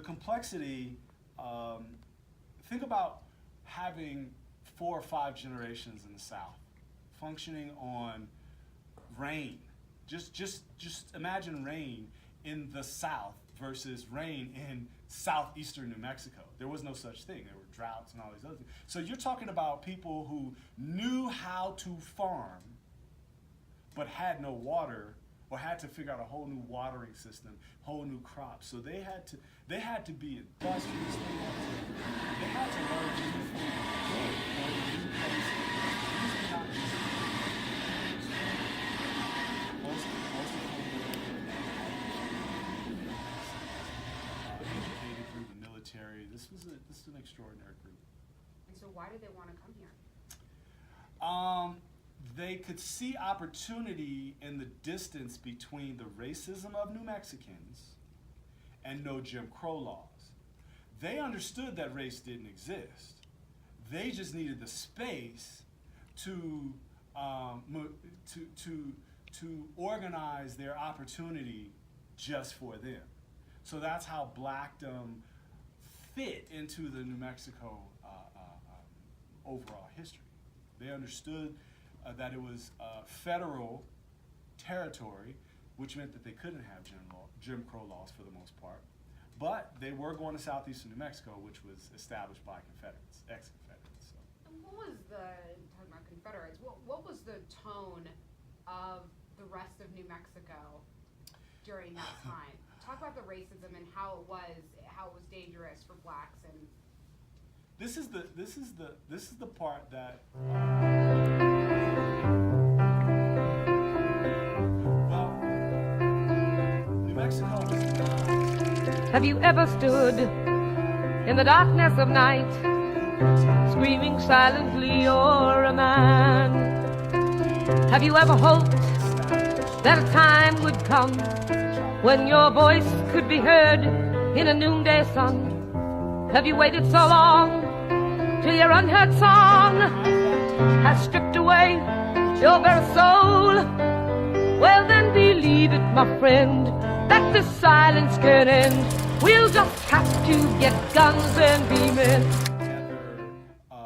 complexity, think about having 4 or 5 generations in the South functioning on rain. Just imagine rain in the South versus rain in southeastern New Mexico. There was no such thing. There were droughts and all these other things. So you're talking about people who knew how to farm but had no water, or had to figure out a whole new watering system, whole new crops. So they had to be industrious. They had to learn new things. Most educated through the military. This is an extraordinary group. And so why did they want to come here? They could see opportunity in the distance between the racism of New Mexicans and no Jim Crow laws. They understood that race didn't exist. They just needed the space to organize their opportunity just for them. So that's how Blackdom fit into the New Mexico overall history. They understood that it was federal territory, which meant that they couldn't have Jim Crow laws for the most part. But they were going to southeastern New Mexico, which was established by Confederates, ex-Confederates. So. And what was talking about Confederates, what was the tone of the rest of New Mexico during that time? Talk about the racism and how it was dangerous for blacks. And this is the part that. Have you ever stood in the darkness of night, screaming silently you're a man? Have you ever hoped that a time would come when your voice could be heard in a noonday sun? Have you waited so long till your unheard song has stripped away your very soul? Well then believe it, my friend, that this silence can end. We'll just have to get guns and be men.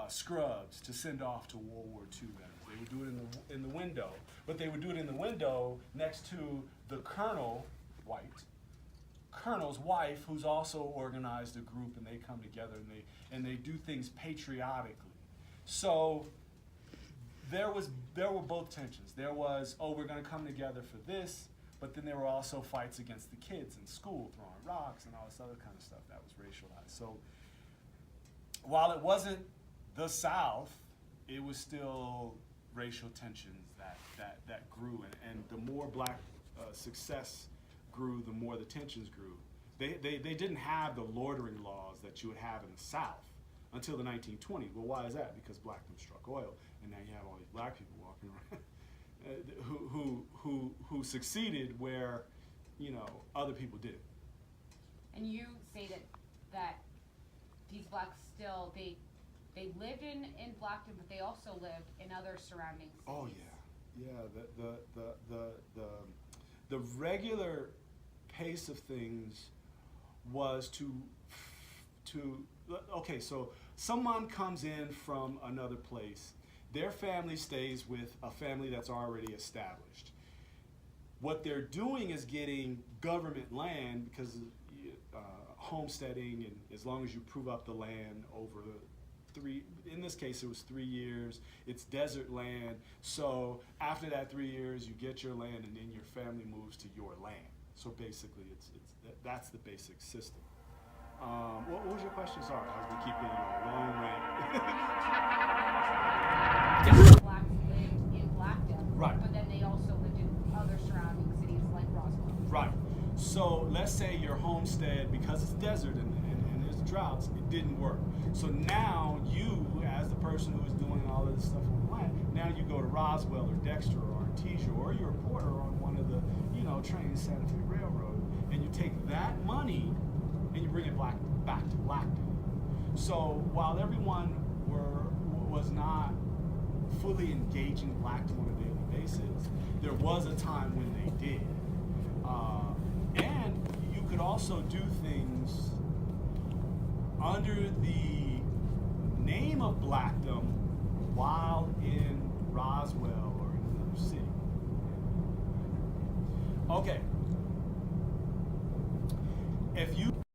Scrubs to send off to World War II veterans. They would do it in the window, but they would do it in the window next to the colonel's wife, who's also organized a group, and they come together and they do things patriotically. So there were both tensions. There was, oh, we're going to come together for this. But then there were also fights against the kids in school, throwing rocks and all this other kind of stuff that was racialized. So while it wasn't the South, it was still racial tensions that grew. And the more black success grew, the more the tensions grew. They didn't have the loitering laws that you would have in the South until the 1920s. Well, why is that? Because blackdom struck oil, and now you have all these black people walking around. Who succeeded where, other people didn't. And you say that these blacks still they lived in Blackton, but they also lived in other surrounding cities. Oh yeah. The regular pace of things was okay, so someone comes in from another place. Their family stays with a family that's already established. What they're doing is getting government land because homesteading, and as long as you prove up the land over in this case it was 3 years, it's desert land. So after that 3 years, you get your land and then your family moves to your land. So basically that's the basic system. What was your question? Sorry, I was going to keep getting you a long rant. Blacks lived in Blackdom, right? But then they also lived in other surrounding cities like Roswell. Right. So let's say your homestead, because it's desert and there's droughts, it didn't work. So now you, as the person who is doing all of this stuff on the land, now you go to Roswell or Dexter or Artesia, or you're a porter on one of the trains, Santa Fe Railroad, and you take that money and you bring it back to Blackdom. So while everyone was not fully engaging Blackdom on a daily basis, there was a time when they did. And you could also do things under the name of blackdom while in Roswell or in another city. Okay. If you